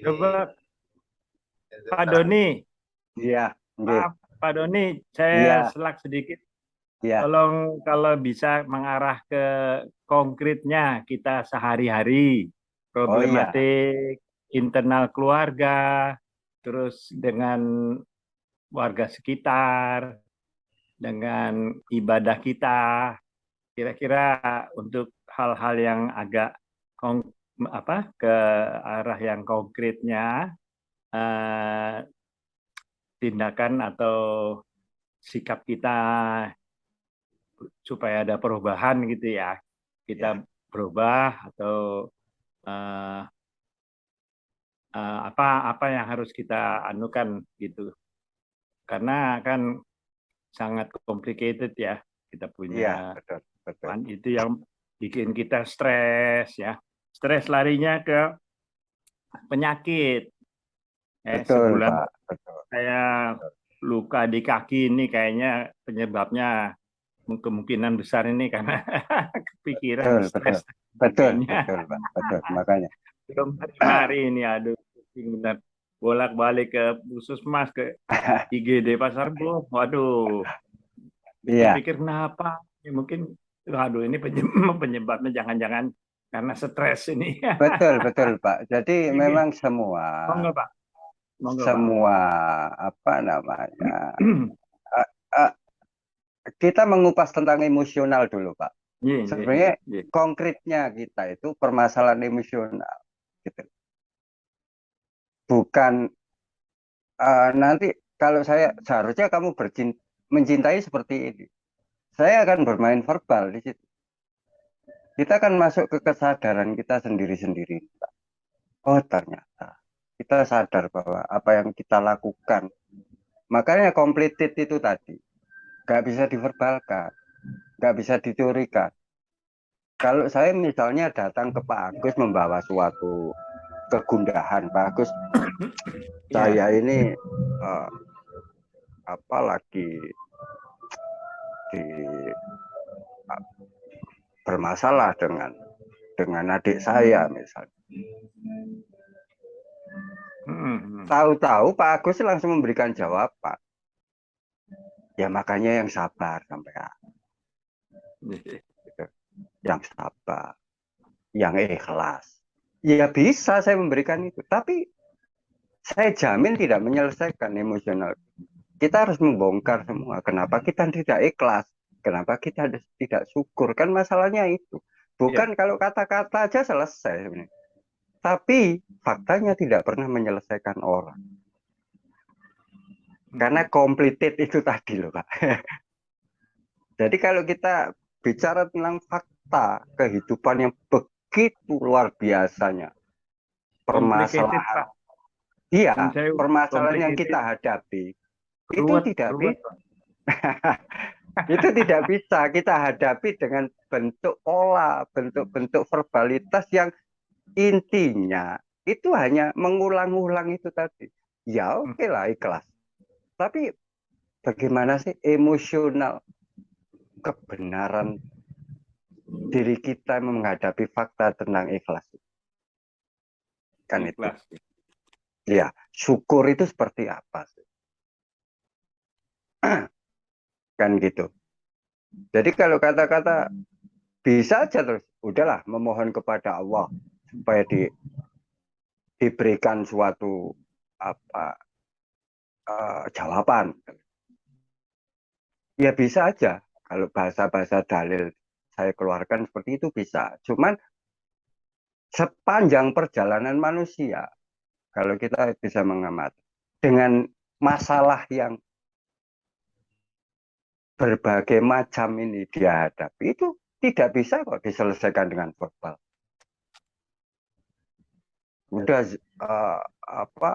Coba Pak Doni, Iya, nggih. maaf Pak Doni, saya Iya, selak sedikit. iya. Tolong kalau bisa mengarah ke konkretnya kita sehari-hari, Oh iya, problematik internal keluarga, terus dengan warga sekitar, dengan ibadah kita, kira-kira untuk hal-hal yang agak kong- ke arah yang konkretnya, eh, tindakan atau sikap kita supaya ada perubahan gitu ya. Kita iya. berubah atau eh, apa apa yang harus kita anukan gitu. Karena kan sangat complicated ya. Kita punya Iya, betul, betul. itu yang bikin kita stres ya. Stres larinya ke penyakit. Betul, Sebulan Pak. Betul, saya betul. luka di kaki ini kayaknya penyebabnya kemungkinan besar ini karena kepikiran Betul, betul. stres Betul, sebagainya. betul, Pak. Betul. Makanya. Belum hari ini aduh pusing benar. Bolak-balik ke puskesmas ke IGD Pasar Bo. Waduh, Iya, pikir-pikir kenapa? Ya, mungkin aduh ini penyebabnya jangan-jangan karena stres ini. betul, betul, Pak. Jadi Oke, memang semua monggo Pak. Monggo Pak. semua apa namanya? eh, eh, kita mengupas tentang emosional dulu, Pak. Iya, iya, iya, Sebenarnya iya. konkretnya kita itu permasalahan emosional, gitu. Bukan nanti kalau saya seharusnya kamu mencintai seperti ini. Saya akan bermain verbal di situ. Kita akan masuk ke kesadaran kita sendiri-sendiri. Oh, ternyata kita sadar bahwa apa yang kita lakukan, makanya completed itu tadi, nggak bisa diverbalkan, nggak bisa diteorikan. Kalau saya misalnya datang ke Pak Agus membawa suatu kegundahan, Pak Agus, Iya. saya ini eh, apa lagi di bermasalah dengan adik saya misalnya. Hmm. Tahu-tahu Pak Agus langsung memberikan jawaban. Ya makanya yang sabar sampai gitu. Yang sabar, yang ikhlas. Ya bisa saya memberikan itu, tapi saya jamin tidak menyelesaikan emosional. Kita harus membongkar semua. Kenapa kita tidak ikhlas? Kenapa kita tidak syukur? Kan masalahnya itu. Iya. Bukan kalau kata-kata aja selesai sebenarnya. Tapi faktanya tidak pernah menyelesaikan orang. Karena Hmm. completed itu tadi loh Pak. Jadi kalau kita bicara tentang fakta kehidupan yang begitu luar biasanya, Complicated permasalahan, Pak. iya, Yang saya permasalahan yang kita complicated, hadapi, itu ruwet, tidak ruwet bisa, Pak. itu tidak bisa kita hadapi dengan bentuk pola, bentuk-bentuk verbalitas yang intinya itu hanya mengulang-ulang itu tadi. Ya Hmm. oke lah ikhlas. Tapi bagaimana sih emosional kebenaran diri kita menghadapi fakta tentang ikhlas? Kan itu. Ikhlas. Ya, syukur itu seperti apa sih? Kan gitu. Jadi kalau kata-kata bisa aja terus, udahlah memohon kepada Allah supaya diberikan suatu apa jawaban. Ya bisa aja. Kalau bahasa-bahasa dalil saya keluarkan seperti itu bisa. Cuman sepanjang perjalanan manusia, kalau kita bisa mengamati dengan masalah yang berbagai macam ini dia hadapi itu tidak bisa kok diselesaikan dengan verbal. Udah apa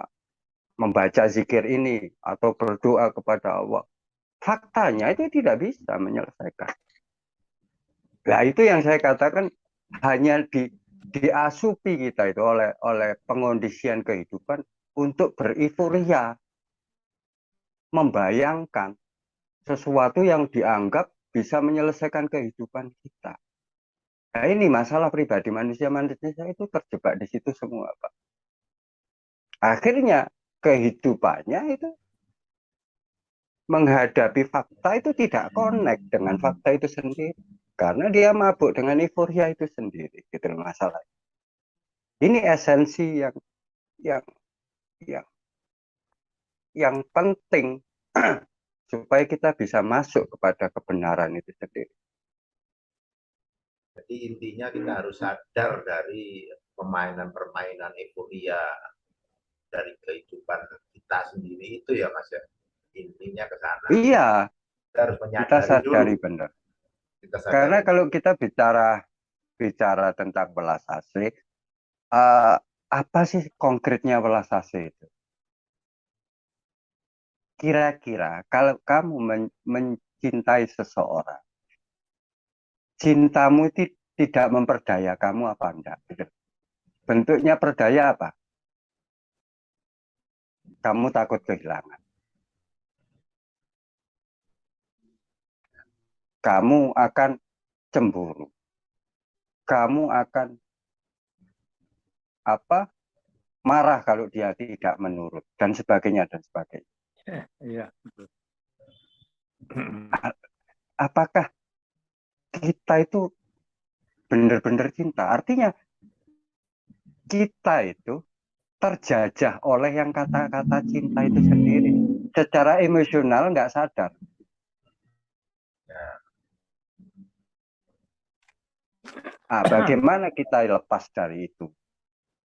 membaca zikir ini atau berdoa kepada Allah. Faktanya itu tidak bisa menyelesaikan. Nah, itu yang saya katakan hanya diasupi kita itu oleh pengondisian kehidupan untuk berifuria, membayangkan sesuatu yang dianggap bisa menyelesaikan kehidupan kita. Nah, ini masalah pribadi manusia itu terjebak di situ semua, Pak. Akhirnya kehidupannya itu menghadapi fakta itu tidak connect dengan fakta itu sendiri. Karena dia mabuk dengan euforia itu sendiri, gitu loh masalah. Ini esensi yang yang yang penting supaya kita bisa masuk kepada kebenaran itu sendiri. Jadi intinya kita harus sadar dari permainan-permainan euforia dari kehidupan kita sendiri itu ya Mas ya. Intinya ke sana. Iya, Kita harus kita menyadari sadari dulu. benar. Kita Karena sadari. kalau kita bicara tentang belas asih, uh, apa sih konkretnya belas asih itu? Kira-kira kalau kamu mencintai seseorang, cintamu itu tidak memperdaya kamu apa enggak? Gitu. Bentuknya perdaya apa? Kamu takut kehilangan. Kamu akan cemburu. Kamu akan apa? Marah kalau dia tidak menurut dan sebagainya dan sebagainya. Iya. Apakah kita itu benar-benar cinta? Artinya kita itu terjajah oleh yang kata-kata cinta itu sendiri. Secara emosional nggak sadar. Nah, bagaimana kita lepas dari itu?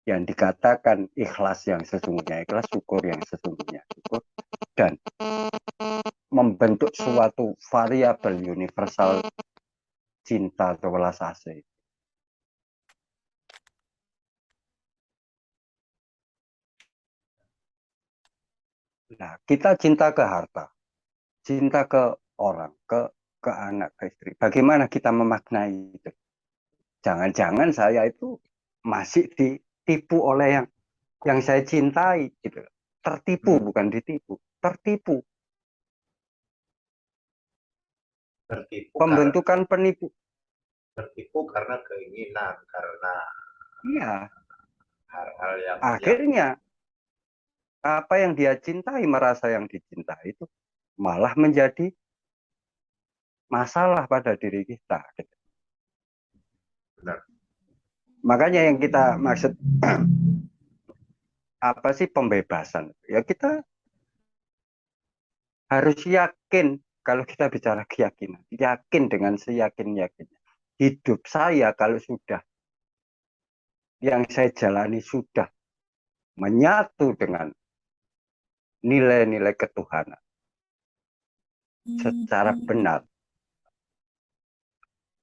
Yang dikatakan ikhlas yang sesungguhnya, ikhlas syukur yang sesungguhnya, syukur, dan membentuk suatu variabel universal cinta atau welas asih. Nah, kita cinta ke harta, cinta ke orang, ke anak, ke istri. Bagaimana kita memaknai itu? Jangan-jangan saya itu masih ditipu oleh yang saya cintai gitu. Tertipu bukan ditipu, tertipu. Tertipu karena Pembentukan penipu. tertipu karena keinginan, karena Iya, hal-hal yang akhirnya apa yang dia cintai, merasa yang dicintai itu malah menjadi masalah pada diri kita. benar. Makanya yang kita maksud apa sih pembebasan? Ya kita harus yakin kalau kita bicara keyakinan, yakin dengan seyakin-yakinnya. Hidup saya kalau sudah yang saya jalani sudah menyatu dengan nilai-nilai ketuhanan secara benar.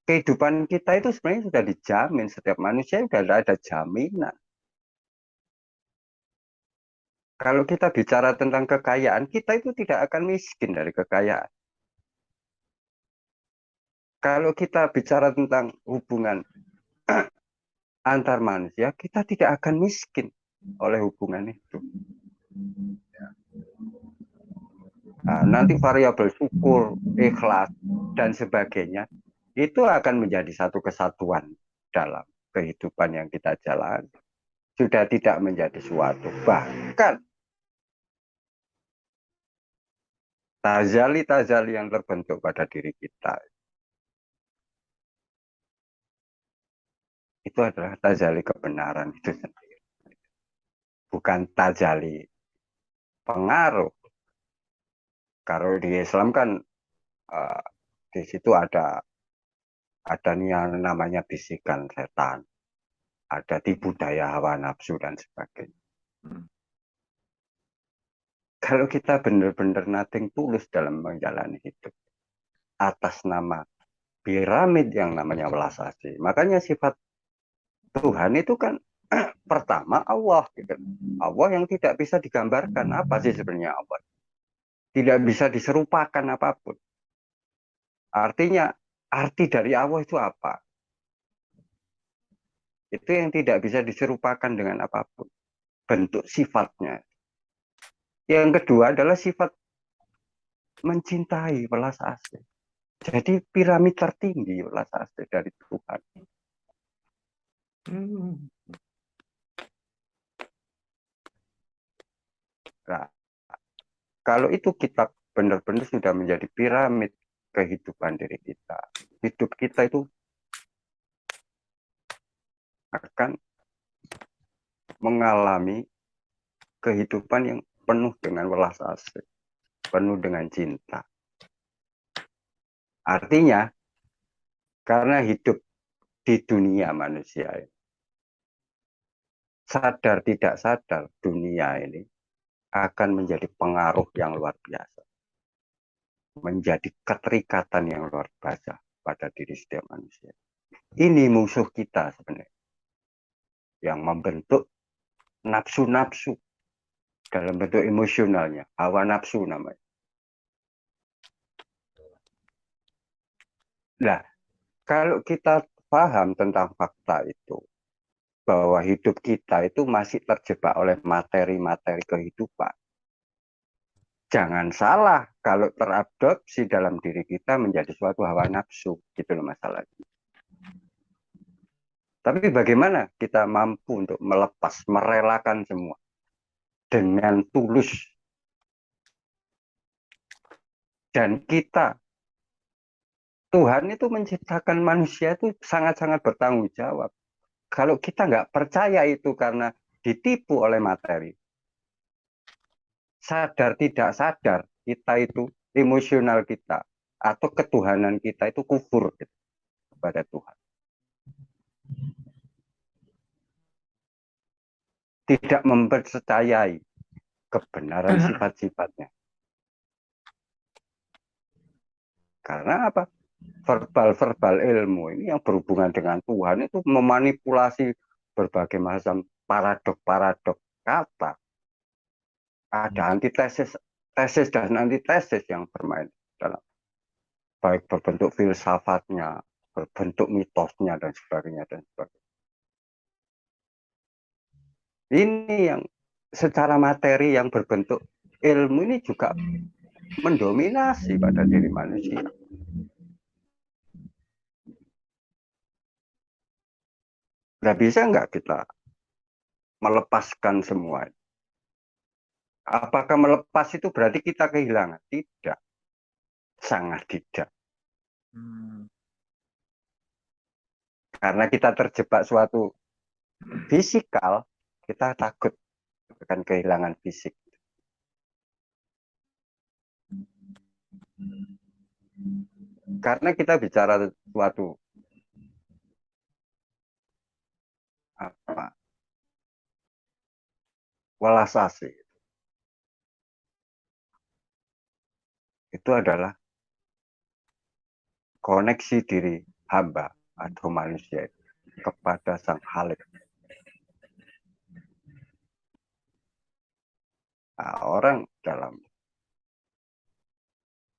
Kehidupan kita itu sebenarnya sudah dijamin, setiap manusia sudah ada jaminan. Kalau kita bicara tentang kekayaan, kita itu tidak akan miskin dari kekayaan. Kalau kita bicara tentang hubungan antar manusia, kita tidak akan miskin oleh hubungan itu. Nah, nanti variabel syukur, ikhlas, dan sebagainya, itu akan menjadi satu kesatuan dalam kehidupan yang kita jalani. Sudah tidak menjadi suatu. Bahkan tazali-tazali yang terbentuk pada diri kita, itu adalah tazali kebenaran itu sendiri. Bukan tazali pengaruh. Kalau di Islam kan di situ ada yang namanya bisikan setan, ada tipu daya hawa nafsu dan sebagainya. Kalau kita benar-benar nating tulus dalam menjalani hidup atas nama piramid yang namanya welas asih, makanya sifat Tuhan itu kan pertama Allah, gitu. Allah yang tidak bisa digambarkan. Apa sih sebenarnya Allah? Tidak bisa diserupakan apapun. Artinya arti dari Allah itu apa? Itu yang tidak bisa diserupakan dengan apapun. Bentuk sifatnya. Yang kedua adalah sifat mencintai, welas asih. Jadi piramid tertinggi welas asih dari Tuhan. Nah, kalau itu kita benar-benar sudah menjadi piramid kehidupan diri kita, hidup kita itu akan mengalami kehidupan yang penuh dengan welas asih, penuh dengan cinta. Artinya, karena hidup di dunia manusia, sadar tidak sadar dunia ini akan menjadi pengaruh yang luar biasa, menjadi keterikatan yang luar biasa pada diri setiap manusia. Ini musuh kita sebenarnya, yang membentuk nafsu-nafsu dalam bentuk emosionalnya, hawa nafsu namanya. Nah, kalau kita paham tentang fakta itu, bahwa hidup kita itu masih terjebak oleh materi-materi kehidupan. Jangan salah kalau teradopsi dalam diri kita menjadi suatu hawa nafsu, gitu loh masalahnya. Tapi bagaimana kita mampu untuk melepas, merelakan semua dengan tulus. Dan kita, Tuhan itu menciptakan manusia itu sangat-sangat bertanggung jawab. Kalau kita nggak percaya itu karena ditipu oleh materi, sadar tidak sadar kita itu emosional kita atau ketuhanan kita itu kufur gitu, kepada Tuhan. Tidak mempercayai kebenaran sifat-sifatnya. Karena apa? Verbal-verbal ilmu ini yang berhubungan dengan Tuhan itu memanipulasi berbagai macam paradok-paradok kata. Ada antitesis, tesis dan antitesis yang bermain dalam, baik berbentuk filsafatnya, berbentuk mitosnya dan sebagainya dan sebagainya. Ini yang secara materi yang berbentuk ilmu ini juga mendominasi pada diri manusia. Nggak bisa nggak kita melepaskan semua? Apakah melepas itu berarti kita kehilangan? Tidak, sangat tidak. Karena kita terjebak suatu fisikal, kita takut akan kehilangan fisik. Karena kita bicara suatu apa, welas asih, itu adalah koneksi diri hamba atau manusia kepada Sang Khalik. Nah, orang dalam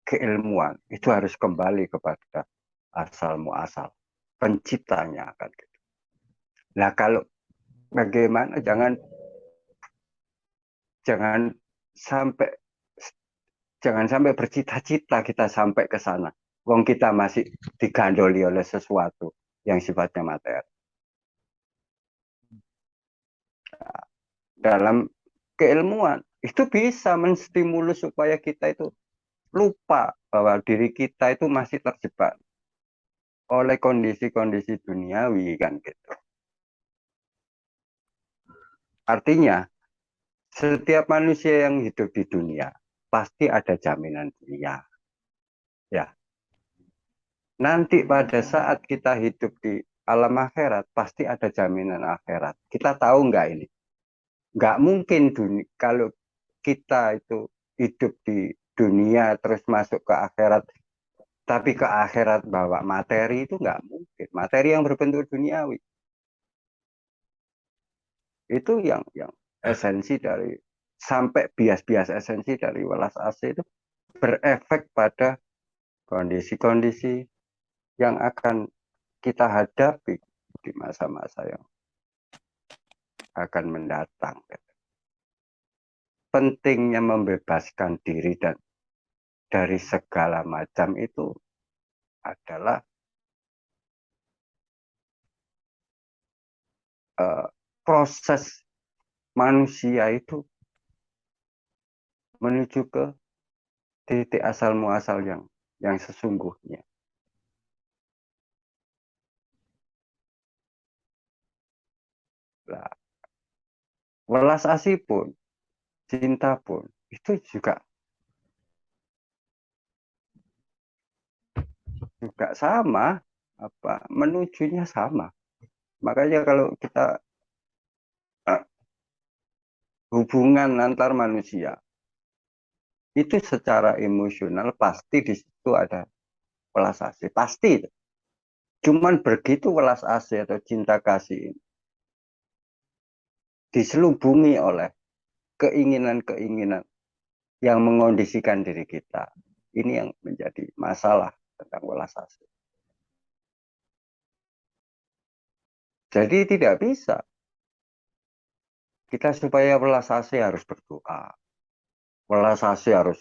keilmuan itu harus kembali kepada asal muasal penciptanya kan gitu. Nah, kalau bagaimana jangan sampai bercita-cita kita sampai ke sana. Wong kita masih digandoli oleh sesuatu yang sifatnya materi. Dalam keilmuan itu bisa menstimulus supaya kita itu lupa bahwa diri kita itu masih terjebak oleh kondisi-kondisi duniawi kan gitu. Artinya setiap manusia yang hidup di dunia pasti ada jaminan dunia. Ya. Nanti pada saat kita hidup di alam akhirat pasti ada jaminan akhirat. Kita tahu nggak ini? Nggak mungkin kalau kita itu hidup di dunia terus masuk ke akhirat, tapi ke akhirat bawa materi itu nggak mungkin. Materi yang berbentuk duniawi. Itu yang esensi dari, sampai bias-bias esensi dari welas asih itu berefek pada kondisi-kondisi yang akan kita hadapi di masa-masa yang akan mendatang. Pentingnya membebaskan diri dan dari segala macam itu adalah proses manusia itu menuju ke titik asal muasal yang sesungguhnya. Nah, welas asih pun, cinta pun, itu juga sama, menujunya sama. Makanya kalau kita hubungan antar manusia itu secara emosional pasti di situ ada welas asih, pasti. Cuman begitu welas asih atau cinta kasih ini diselubungi oleh keinginan-keinginan yang mengondisikan diri kita. Ini yang menjadi masalah tentang welas asih. Jadi tidak bisa. Kita supaya welas asih harus berdoa. Welas asih harus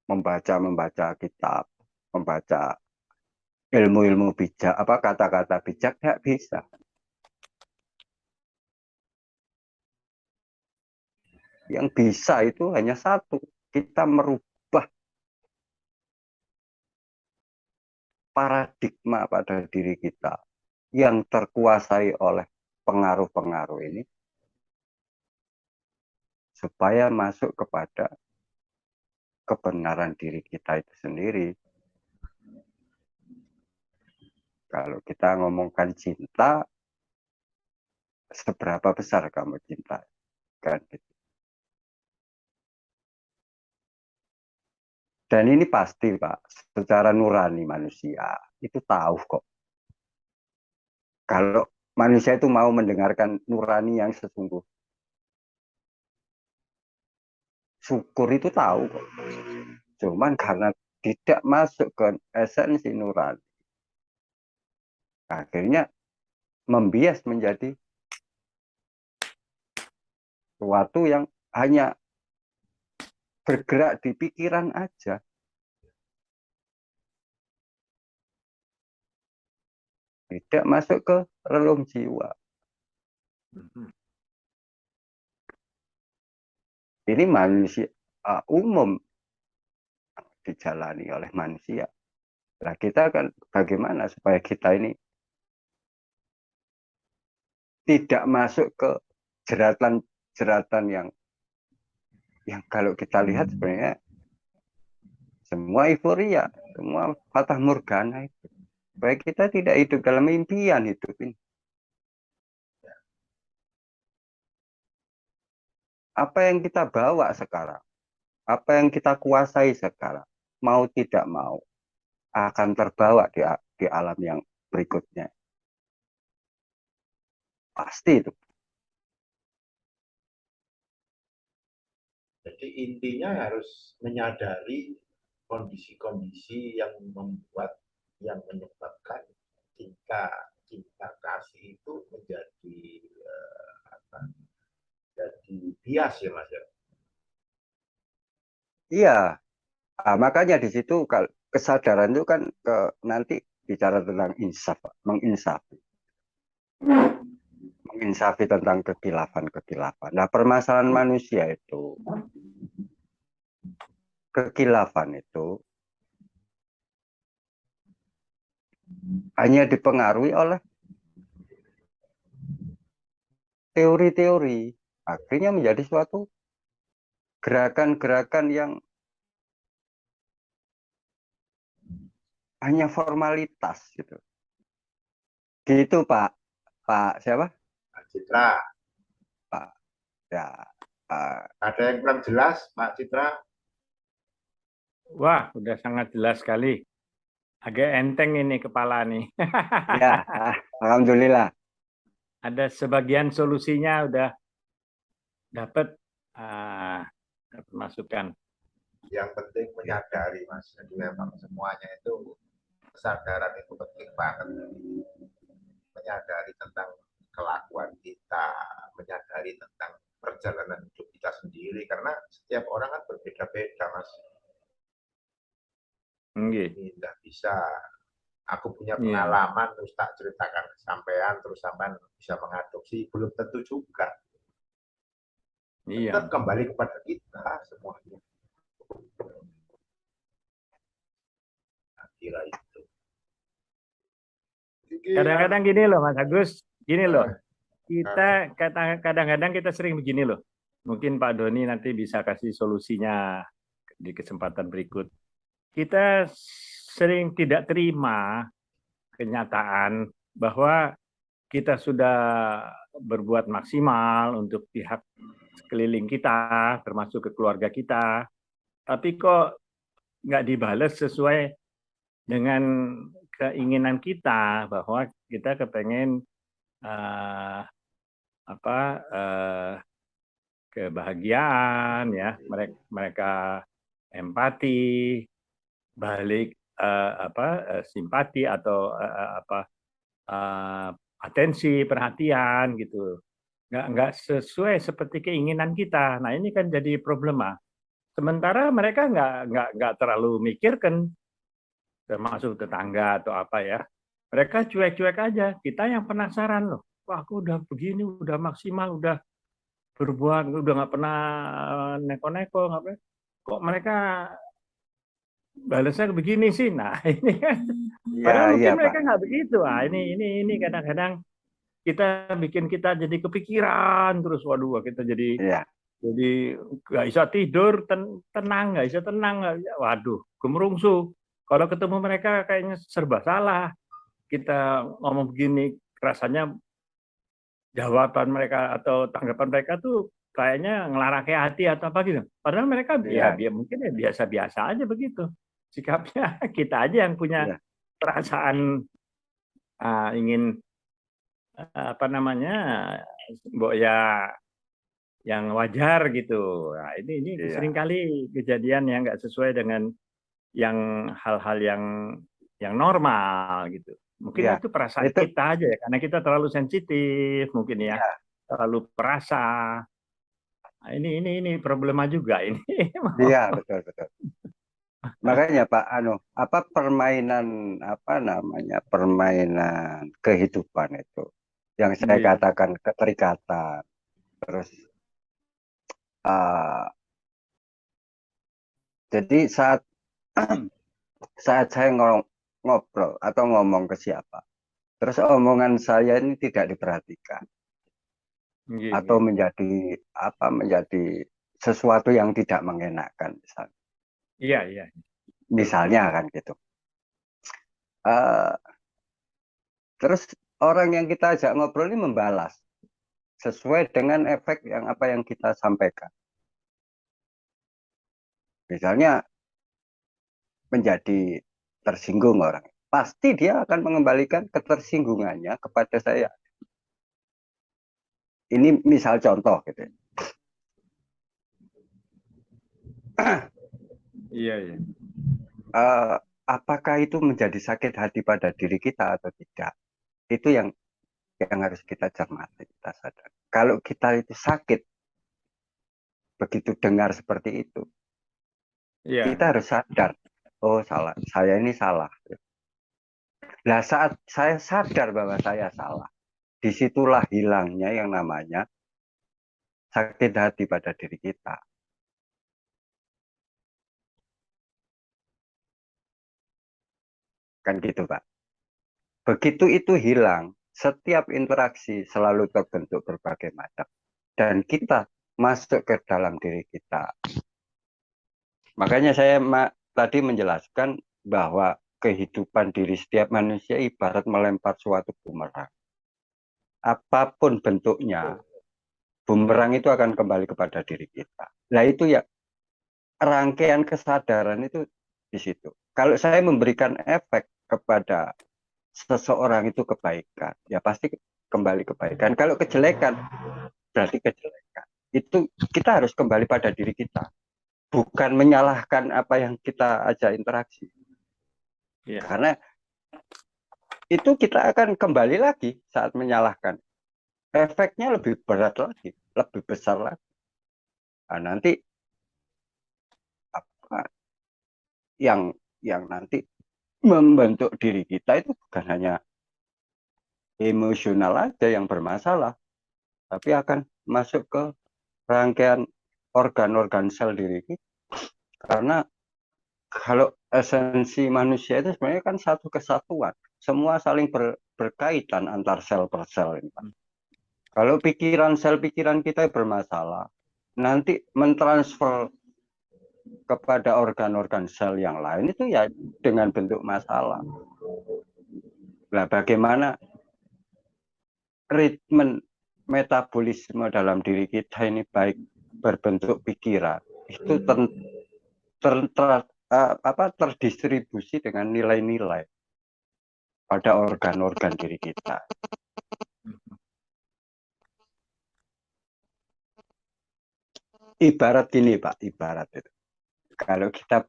membaca kitab, membaca ilmu-ilmu bijak, kata-kata bijak, tidak bisa. Yang bisa itu hanya satu, kita merubah paradigma pada diri kita yang terkuasai oleh pengaruh-pengaruh ini, supaya masuk kepada kebenaran diri kita itu sendiri. Kalau kita ngomongkan cinta, seberapa besar kamu cinta? Kan gitu. Dan ini pasti, Pak, secara nurani manusia itu tahu kok. Kalau manusia itu mau mendengarkan nurani yang sesungguhnya, syukur itu tahu kok. Cuman karena tidak masuk ke esensi nurani, akhirnya membias menjadi sesuatu yang hanya bergerak di pikiran aja. Tidak masuk ke relung jiwa. Ini manusia umum dijalani oleh manusia. Nah, kita kan bagaimana supaya kita ini tidak masuk ke jeratan-jeratan yang kalau kita lihat sebenarnya semua euforia, semua fatah morgana itu. Supaya kita tidak hidup dalam impian hidup ini. Apa yang kita bawa sekarang, apa yang kita kuasai sekarang, mau tidak mau, akan terbawa di alam yang berikutnya. Pasti itu. Jadi intinya harus menyadari kondisi-kondisi yang menyebabkan cinta kasih itu menjadi jadi bias ya Mas ya. Iya, makanya di situ kesadaran itu kan nanti bicara tentang insaf, menginsafi tentang kekilafan. Nah, permasalahan manusia itu, kekilafan itu hanya dipengaruhi oleh teori-teori, akhirnya menjadi suatu gerakan-gerakan yang hanya formalitas gitu. Gitu Pak siapa? Pak Citra. Pak ya. Ada yang kurang jelas Pak Citra? Wah, udah sangat jelas sekali. Agak enteng ini kepala nih. Ya, alhamdulillah. Ada sebagian solusinya udah dapat masukan. Yang penting menyadari Mas, jadi memang semuanya itu kesadaran itu penting banget. Menyadari tentang kelakuan kita, menyadari tentang perjalanan hidup kita sendiri, karena setiap orang kan berbeda-beda Mas. Ini tidak bisa. Aku punya pengalaman, terus tak ceritakan ke sampean, terus sampean bisa mengadopsi, belum tentu juga. Tetap kembali kepada kita semuanya. kira itu. Kadang-kadang gini loh Mas Agus, gini loh. Kita kadang-kadang kita sering begini loh. Mungkin Pak Doni nanti bisa kasih solusinya di kesempatan berikut. Kita sering tidak terima kenyataan bahwa kita sudah berbuat maksimal untuk pihak sekeliling kita, termasuk ke keluarga kita, tapi kok nggak dibalas sesuai dengan keinginan kita, bahwa kita kepengen kebahagiaan, ya, mereka empati, balik simpati atau atensi, perhatian gitu, nggak sesuai seperti keinginan kita. Nah ini kan jadi problema. Sementara mereka nggak terlalu mikirkan, termasuk tetangga atau apa ya. Mereka cuek-cuek aja. Kita yang penasaran loh. Wah, aku udah begini, udah maksimal, udah berbuat, udah nggak pernah neko-neko, nggak pernah. Kok mereka balasnya begini sih? Nah ini kan. Padahal mungkin mereka nggak begitu. Ini kadang-kadang kita bikin kita jadi kepikiran terus. Waduh, kita jadi nggak bisa tidur, tenang, nggak bisa tenang. Waduh, gemerungsu. Kalau ketemu mereka kayaknya serba salah. Kita ngomong begini, rasanya jawaban mereka atau tanggapan mereka tuh kayaknya ngelarang kayak hati atau apa gitu. Padahal mereka mungkin ya biasa-biasa aja begitu sikapnya. Kita aja yang punya perasaan ingin mbok ya yang wajar gitu. Nah, ini seringkali kejadian yang nggak sesuai dengan yang hal-hal yang normal gitu. Mungkin itu perasaan kita aja ya, karena kita terlalu sensitif mungkin ya, terlalu perasa. Nah, ini problema juga ini. Iya, betul. Makanya Pak, permainan kehidupan itu, yang saya katakan keterikatan, terus jadi saat saya ngobrol atau ngomong ke siapa, terus omongan saya ini tidak diperhatikan atau menjadi sesuatu yang tidak mengenakan misalnya. Iya. Misalnya kan gitu. Terus orang yang kita ajak ngobrol ini membalas sesuai dengan efek apa yang kita sampaikan. Misalnya menjadi tersinggung orang, pasti dia akan mengembalikan ketersinggungannya kepada saya. Ini misal contoh gitu. Iya. Apakah itu menjadi sakit hati pada diri kita atau tidak? Itu yang harus kita cermati, kita sadar. Kalau kita itu sakit, begitu dengar seperti itu, kita harus sadar, oh salah, saya ini salah. Nah saat saya sadar bahwa saya salah, disitulah hilangnya yang namanya sakit hati pada diri kita. Kan gitu Pak. Begitu itu hilang, setiap interaksi selalu terbentuk berbagai macam. Dan kita masuk ke dalam diri kita. Makanya saya tadi menjelaskan bahwa kehidupan diri setiap manusia ibarat melempar suatu bumerang. Apapun bentuknya, bumerang itu akan kembali kepada diri kita. Nah itu ya, rangkaian kesadaran itu di situ. Kalau saya memberikan efek kepada seseorang itu kebaikan, ya pasti kembali kebaikan. Kalau kejelekan, berarti kejelekan. Itu kita harus kembali pada diri kita, bukan menyalahkan apa yang kita ajak interaksi. Karena itu kita akan kembali lagi saat menyalahkan. Efeknya lebih berat lagi, lebih besar lagi. Nah, nanti apa yang nanti membentuk diri kita itu bukan hanya emosional aja yang bermasalah, tapi akan masuk ke rangkaian organ-organ sel diri kita. Karena kalau esensi manusia itu sebenarnya kan satu kesatuan. Semua saling berkaitan antar sel per sel ini, Pak. Kalau sel pikiran kita bermasalah, nanti mentransfer kepada organ-organ sel yang lain itu ya dengan bentuk masalah. Nah, bagaimana ritme metabolisme dalam diri kita ini baik berbentuk pikiran itu terdistribusi dengan nilai-nilai pada organ-organ diri kita. Ibarat gini Pak, ibarat itu. Kalau kita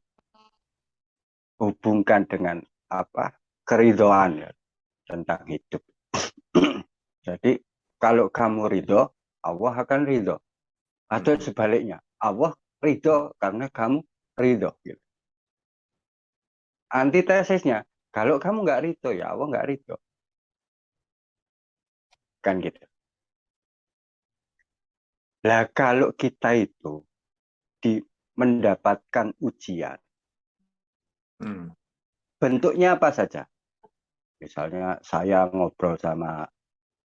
hubungkan dengan keridhaan ya tentang hidup. Jadi kalau kamu ridho, Allah akan ridho. Atau sebaliknya, Allah ridho karena kamu ridho. Gitu. Antitesisnya, kalau kamu nggak ridho, ya Allah nggak ridho. Kan gitu. Nah kalau kita itu mendapatkan ujian, bentuknya apa saja? Misalnya saya ngobrol sama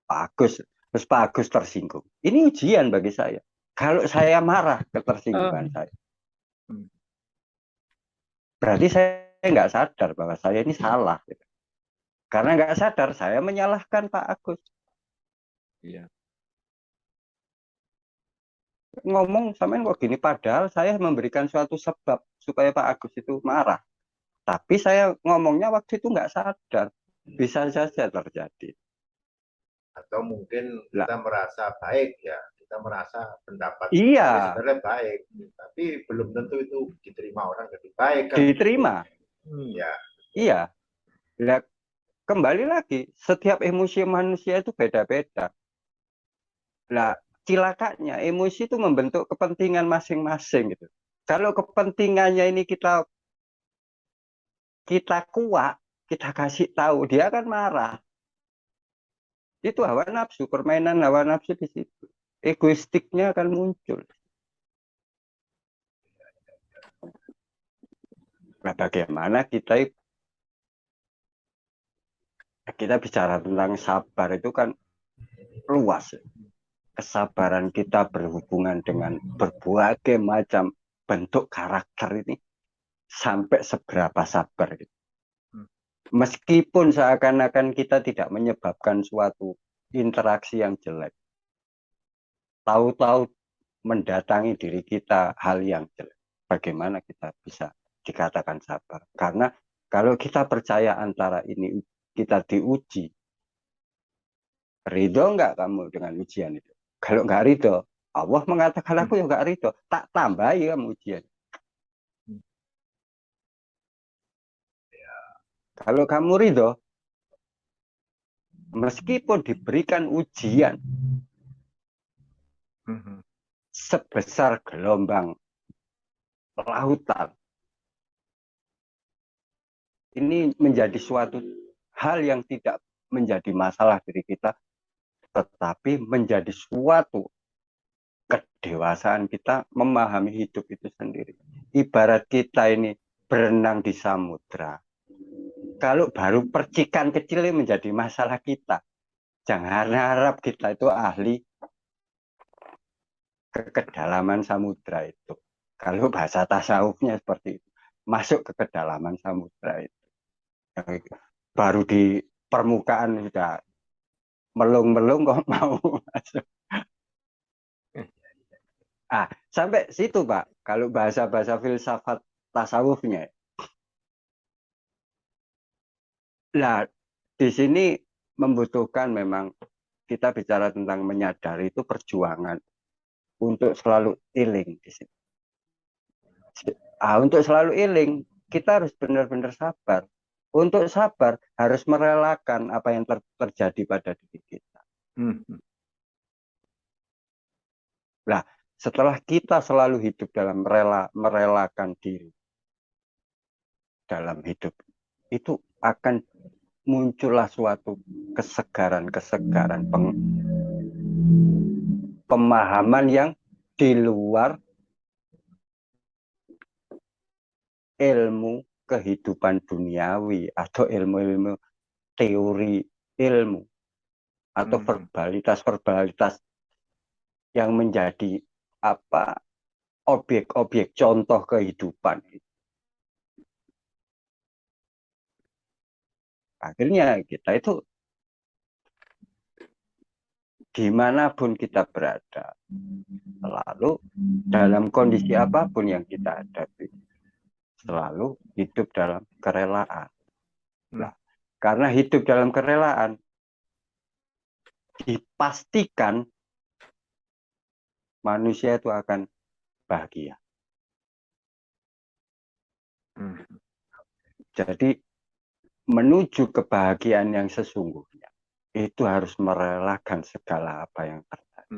Pak Agus, terus Pak Agus tersinggung. Ini ujian bagi saya. Kalau saya marah ketersinggungan saya, berarti saya nggak sadar bahwa saya ini salah. Gitu. Karena nggak sadar, saya menyalahkan Pak Agus. Iya. Ngomong sama kok gini, padahal saya memberikan suatu sebab supaya Pak Agus itu marah. Tapi saya ngomongnya waktu itu nggak sadar. Bisa saja terjadi. Atau mungkin kita merasa baik ya, kita merasa pendapat iya. sebenarnya baik, tapi belum tentu itu diterima orang jadi baik. Kan? Diterima. Ya. Iya. Nah, kembali lagi, setiap emosi manusia itu beda-beda. Nah, cilakanya emosi itu membentuk kepentingan masing-masing gitu. Kalau kepentingannya ini kita kuat, kita kasih tahu, dia akan marah. Itu hawa nafsu, permainan hawa nafsu di situ. Egoistiknya akan muncul. Nah, bagaimana kita bicara tentang sabar itu kan luas. Kesabaran kita berhubungan dengan berbagai macam bentuk karakter ini sampai seberapa sabar gitu. Meskipun seakan-akan kita tidak menyebabkan suatu interaksi yang jelek, tahu-tahu mendatangi diri kita hal yang jelek, bagaimana kita bisa dikatakan sabar? Karena kalau kita percaya antara ini kita diuji, ridho nggak kamu dengan ujian itu? Kalau nggak ridho, Allah mengatakan aku ya nggak ridho, tak tambahi kamu ujian. Kalau kamu ridho, meskipun diberikan ujian sebesar gelombang lautan, ini menjadi suatu hal yang tidak menjadi masalah diri kita, tetapi menjadi suatu kedewasaan kita memahami hidup itu sendiri. Ibarat kita ini berenang di samudra. Kalau baru percikan kecil ini menjadi masalah kita. Jangan harap kita itu ahli ke kedalaman samudra itu. Kalau bahasa tasawufnya seperti itu. Masuk ke kedalaman samudra itu. Baru di permukaan sudah melung-melung kok mau masuk. Sampai situ Pak. Kalau bahasa-bahasa filsafat tasawufnya. Nah, di sini membutuhkan memang kita bicara tentang menyadari itu perjuangan untuk selalu iling di sini. Untuk selalu iling, kita harus benar-benar sabar. Untuk sabar harus merelakan apa yang terjadi pada diri kita. Nah, setelah kita selalu hidup dalam merelakan diri dalam hidup, itu akan muncullah suatu kesegaran pemahaman yang di luar ilmu kehidupan duniawi atau ilmu-ilmu teori ilmu atau verbalitas yang menjadi apa objek-objek contoh kehidupan. Akhirnya kita itu dimanapun kita berada, selalu dalam kondisi apapun yang kita hadapi, selalu hidup dalam kerelaan. Nah, karena hidup dalam kerelaan, dipastikan manusia itu akan bahagia. Jadi menuju kebahagiaan yang sesungguhnya itu harus merelakan segala apa yang terjadi.